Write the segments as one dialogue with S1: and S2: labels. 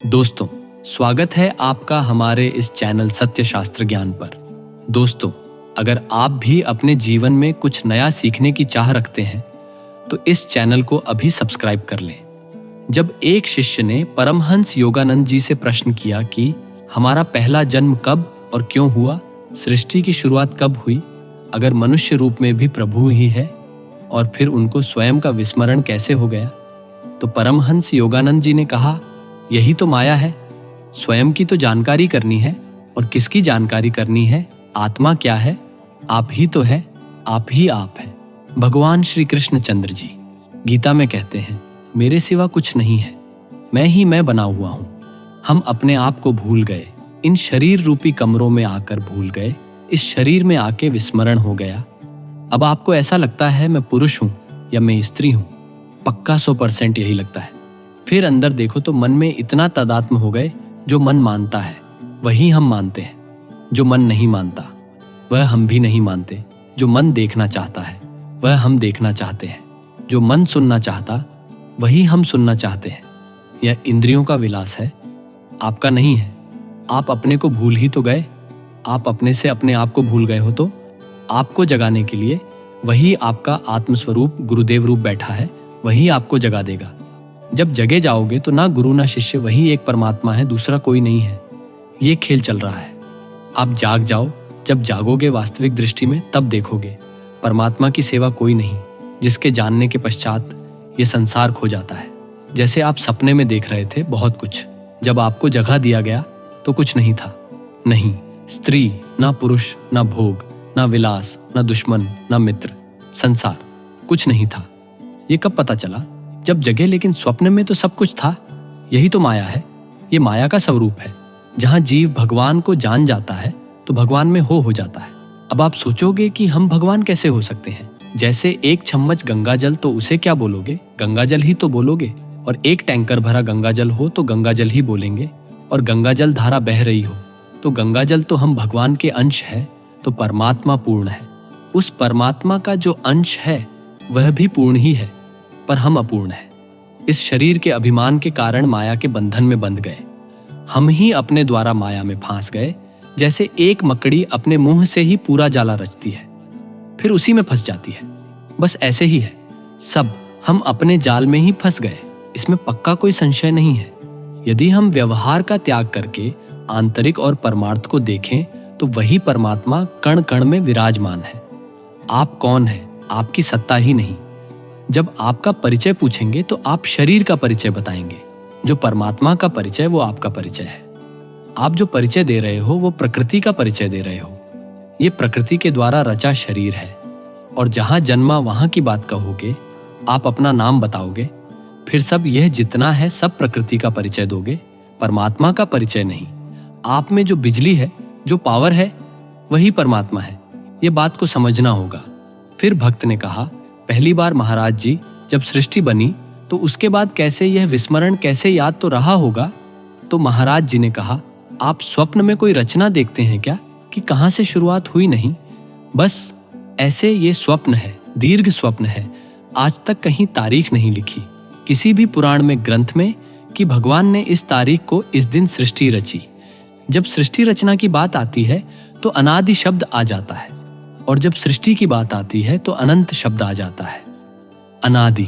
S1: दोस्तों, स्वागत है आपका हमारे इस चैनल सत्य शास्त्र ज्ञान पर। दोस्तों, अगर आप भी अपने जीवन में कुछ नया सीखने की चाह रखते हैं तो इस चैनल को अभी सब्सक्राइब कर लें। जब एक शिष्य ने परमहंस योगानंद जी से प्रश्न किया कि हमारा पहला जन्म कब और क्यों हुआ, सृष्टि की शुरुआत कब हुई, अगर मनुष्य रूप में भी प्रभु ही है, और फिर उनको स्वयं का विस्मरण कैसे हो गया, तो परमहंस योगानंद जी ने कहा, यही तो माया है। स्वयं की तो जानकारी करनी है, और किसकी जानकारी करनी है? आत्मा क्या है? आप ही तो है, आप ही आप है। भगवान श्री कृष्ण चंद्र जी गीता में कहते हैं, मेरे सिवा कुछ नहीं है, मैं ही मैं बना हुआ हूं। हम अपने आप को भूल गए, इन शरीर रूपी कमरों में आकर भूल गए, इस शरीर में आके विस्मरण हो गया। अब आपको ऐसा लगता है मैं पुरुष हूं या मैं स्त्री हूं, पक्का 100% यही लगता है। फिर अंदर देखो तो मन में इतना तादात्म्य हो गए, जो मन मानता है वही हम मानते हैं, जो मन नहीं मानता वह हम भी नहीं मानते, जो मन देखना चाहता है वह हम देखना चाहते हैं, जो मन सुनना चाहता वही हम सुनना चाहते हैं। यह इंद्रियों का विलास है, आपका नहीं है। आप अपने को भूल ही तो गए। आप अपने से अपने आप को भूल गए हो तो आपको जगाने के लिए वही आपका आत्मस्वरूप गुरुदेव रूप बैठा है, वही आपको जगा देगा। जब जगे जाओगे तो ना गुरु ना शिष्य, वही एक परमात्मा है, दूसरा कोई नहीं है। ये खेल चल रहा है। आप जाग जाओ, जब जागोगे वास्तविक दृष्टि में तब देखोगे परमात्मा की सेवा कोई नहीं, जिसके जानने के पश्चात ये संसार खो जाता है। जैसे आप सपने में देख रहे थे बहुत कुछ, जब आपको जगह दिया गया तो कुछ नहीं था। नहीं स्त्री, ना पुरुष, ना भोग, ना विलास, ना दुश्मन, ना मित्र, संसार कुछ नहीं था। ये कब पता चला? जब जगे। लेकिन स्वप्न में तो सब कुछ था। यही तो माया है। ये माया का स्वरूप है। जहां जीव भगवान को जान जाता है तो भगवान में हो जाता है। अब आप सोचोगे कि हम भगवान कैसे हो सकते हैं? जैसे एक चम्मच गंगाजल, तो उसे क्या बोलोगे? गंगाजल ही तो बोलोगे। और एक टैंकर भरा गंगाजल हो तो गंगाजल ही बोलेंगे। और गंगाजल धारा बह रही हो तो गंगाजल तो हम भगवान के अंश है, तो परमात्मा पूर्ण है। उस परमात्मा का जो अंश है वह भी पूर्ण ही है, पर हम अपूर्ण हैं। इस शरीर के अभिमान के कारण माया के बंधन में बंध गए। हम ही अपने द्वारा माया में फांस गए। जैसे एक मकड़ी अपने मुंह से ही पूरा जाला रचती है, फिर उसी में फंस जाती है। बस ऐसे ही है सब, हम अपने जाल में ही फंस गए। इसमें पक्का कोई संशय नहीं है। यदि हम व्यवहार का त्याग करके आंतरिक और परमार्थ को देखें तो वही परमात्मा कण कण में विराजमान है। आप कौन है? आपकी सत्ता ही नहीं। जब आपका परिचय पूछेंगे तो आप शरीर का परिचय बताएंगे। जो परमात्मा का परिचय वो आपका परिचय है। आप जो परिचय दे रहे हो वो प्रकृति का परिचय दे रहे हो। ये प्रकृति के द्वारा रचा शरीर है। और जहां जन्मा वहां की बात कहोगे, आप अपना नाम बताओगे, फिर सब यह जितना है सब प्रकृति का परिचय दोगे, परमात्मा का परिचय नहीं। आप में जो बिजली है, जो पावर है, वही परमात्मा है। ये बात को समझना होगा। फिर भक्त ने कहा, पहली बार महाराज जी जब सृष्टि बनी तो उसके बाद कैसे यह विस्मरण, कैसे याद तो रहा होगा। तो महाराज जी ने कहा, आप स्वप्न में कोई रचना देखते हैं क्या कि कहां से शुरुआत हुई? नहीं, बस ऐसे ये स्वप्न है, दीर्घ स्वप्न है। आज तक कहीं तारीख नहीं लिखी किसी भी पुराण में, ग्रंथ में, कि भगवान ने इस तारीख को इस दिन सृष्टि रची। जब सृष्टि रचना की बात आती है तो अनादि शब्द आ जाता है, और जब सृष्टि की बात आती है तो अनंत शब्द आ जाता है। अनादि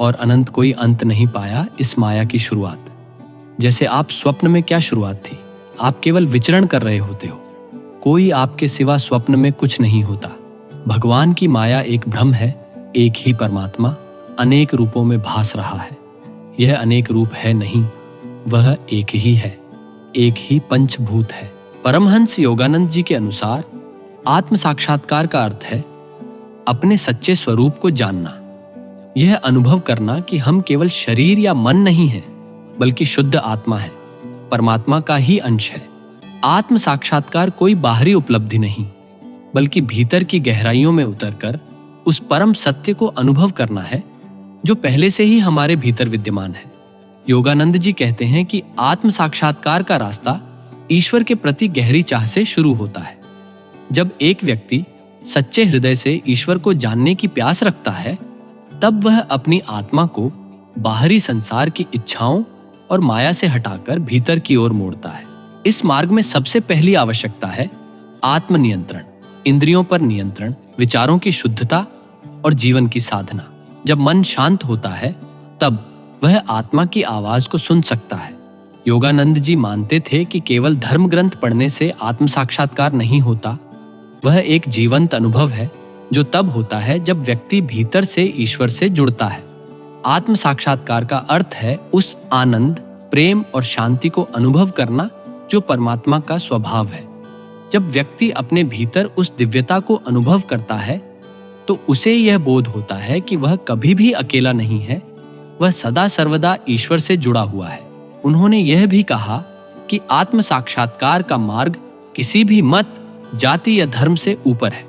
S1: और अनंत कोई अंत नहीं पाया इस माया की शुरुआत। जैसे आप स्वप्न में क्या शुरुआत थी? आप केवल विचरण कर रहे होते हो। कोई आपके सिवा स्वप्न में कुछ नहीं होता। भगवान की माया एक भ्रम है। एक ही परमात्मा अनेक रूपों में भास रहा है। यह अनेक रूप है नहीं, वह एक ही है, एक ही पंचभूत है। परमहंस योगानंद जी के अनुसार आत्म साक्षात्कार का अर्थ है अपने सच्चे स्वरूप को जानना। यह अनुभव करना कि हम केवल शरीर या मन नहीं है, बल्कि शुद्ध आत्मा है, परमात्मा का ही अंश है। आत्म साक्षात्कार कोई बाहरी उपलब्धि नहीं, बल्कि भीतर की गहराइयों में उतरकर उस परम सत्य को अनुभव करना है जो पहले से ही हमारे भीतर विद्यमान है। योगानंद जी कहते हैं कि आत्म साक्षात्कार का रास्ता ईश्वर के प्रति गहरी चाह से शुरू होता है। जब एक व्यक्ति सच्चे हृदय से ईश्वर को जानने की प्यास रखता है, तब वह अपनी आत्मा को बाहरी संसार की इच्छाओं और माया से हटाकर भीतर की ओर मोड़ता है। इस मार्ग में सबसे पहली आवश्यकता है आत्मनियंत्रण, इंद्रियों पर नियंत्रण, विचारों की शुद्धता और जीवन की साधना। जब मन शांत होता है तब वह आत्मा की आवाज को सुन सकता है। योगानंद जी मानते थे कि केवल धर्म ग्रंथ पढ़ने से आत्म साक्षात्कार नहीं होता, वह एक जीवंत अनुभव है जो तब होता है जब व्यक्ति भीतर से ईश्वर से जुड़ता है। आत्म साक्षात्कार का अर्थ है उस आनंद, प्रेम और शांति को अनुभव करना जो परमात्मा का स्वभाव है। जब व्यक्ति अपने भीतर उस दिव्यता को अनुभव करता है तो उसे यह बोध होता है कि वह कभी भी अकेला नहीं है, वह सदा सर्वदा ईश्वर से जुड़ा हुआ है। उन्होंने यह भी कहा कि आत्म साक्षात्कार का मार्ग किसी भी मत, जाति या धर्म से ऊपर है।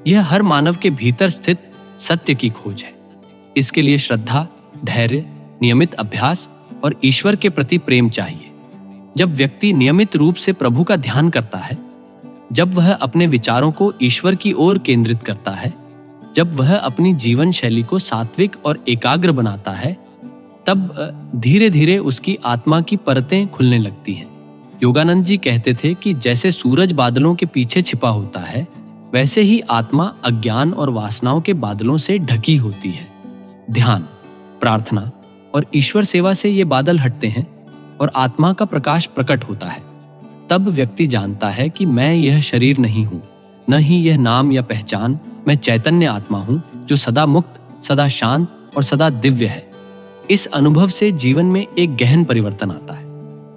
S1: यह हर मानव के भीतर स्थित सत्य की खोज है। इसके लिए श्रद्धा, धैर्य, नियमित अभ्यास और ईश्वर के प्रति प्रेम चाहिए। जब व्यक्ति नियमित रूप से प्रभु का ध्यान करता है, जब वह अपने विचारों को ईश्वर की ओर केंद्रित करता है, जब वह अपनी जीवन शैली को सात्विक और एकाग्र बनाता है, तब धीरे धीरे उसकी आत्मा की परतें खुलने लगती हैं। योगानंद जी कहते थे कि जैसे सूरज बादलों के पीछे छिपा होता है, वैसे ही आत्मा अज्ञान और वासनाओं के बादलों से ढकी होती है। ध्यान, प्रार्थना और ईश्वर सेवा से ये बादल हटते हैं और आत्मा का प्रकाश प्रकट होता है। तब व्यक्ति जानता है कि मैं यह शरीर नहीं हूँ, न ही यह नाम या पहचान। मैं चैतन्य आत्मा हूँ जो सदा मुक्त, सदा शांत और सदा दिव्य है। इस अनुभव से जीवन में एक गहन परिवर्तन आता है।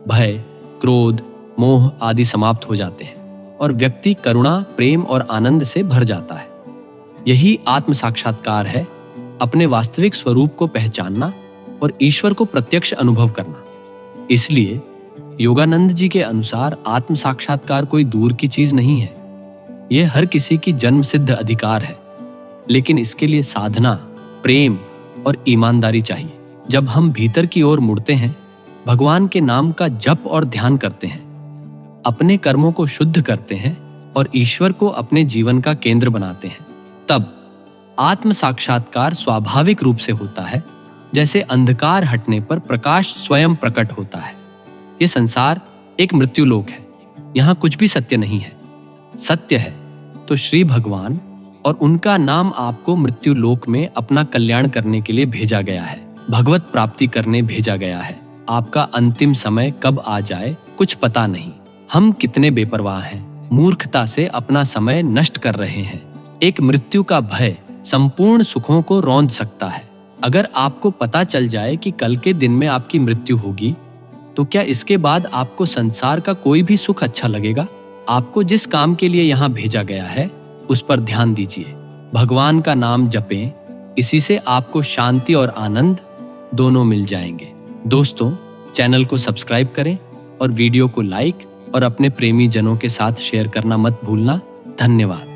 S1: भय, क्रोध, मोह आदि समाप्त हो जाते हैं और व्यक्ति करुणा, प्रेम और आनंद से भर जाता है। यही आत्म साक्षात्कार है, अपने वास्तविक स्वरूप को पहचानना और ईश्वर को प्रत्यक्ष अनुभव करना। इसलिए योगानंद जी के अनुसार आत्म साक्षात्कार कोई दूर की चीज नहीं है, यह हर किसी की जन्म सिद्ध अधिकार है। लेकिन इसके लिए साधना, प्रेम और ईमानदारी चाहिए। जब हम भीतर की ओर मुड़ते हैं, भगवान के नाम का जप और ध्यान करते हैं, अपने कर्मों को शुद्ध करते हैं और ईश्वर को अपने जीवन का केंद्र बनाते हैं, तब आत्म साक्षात्कार स्वाभाविक रूप से होता है, जैसे अंधकार हटने पर प्रकाश स्वयं प्रकट होता है। ये संसार एक मृत्युलोक है, यहाँ कुछ भी सत्य नहीं है। सत्य है तो श्री भगवान और उनका नाम आपको मृत्युलोक में अपना कल्याण करने के लिए भेजा गया है, भगवत प्राप्ति करने भेजा गया है। आपका अंतिम समय कब आ जाए कुछ पता नहीं। हम कितने बेपरवाह हैं, मूर्खता से अपना समय नष्ट कर रहे हैं। एक मृत्यु का भय संपूर्ण सुखों को रौंद सकता है। अगर आपको पता चल जाए कि कल के दिन में आपकी मृत्यु होगी, तो क्या इसके बाद आपको संसार का कोई भी सुख अच्छा लगेगा? आपको जिस काम के लिए यहाँ भेजा गया है उस पर ध्यान दीजिए, भगवान का नाम जपें, इसी से आपको शांति और आनंद दोनों मिल जाएंगे। दोस्तों, चैनल को सब्सक्राइब करें और वीडियो को लाइक और अपने प्रेमी जनों के साथ शेयर करना मत भूलना। धन्यवाद।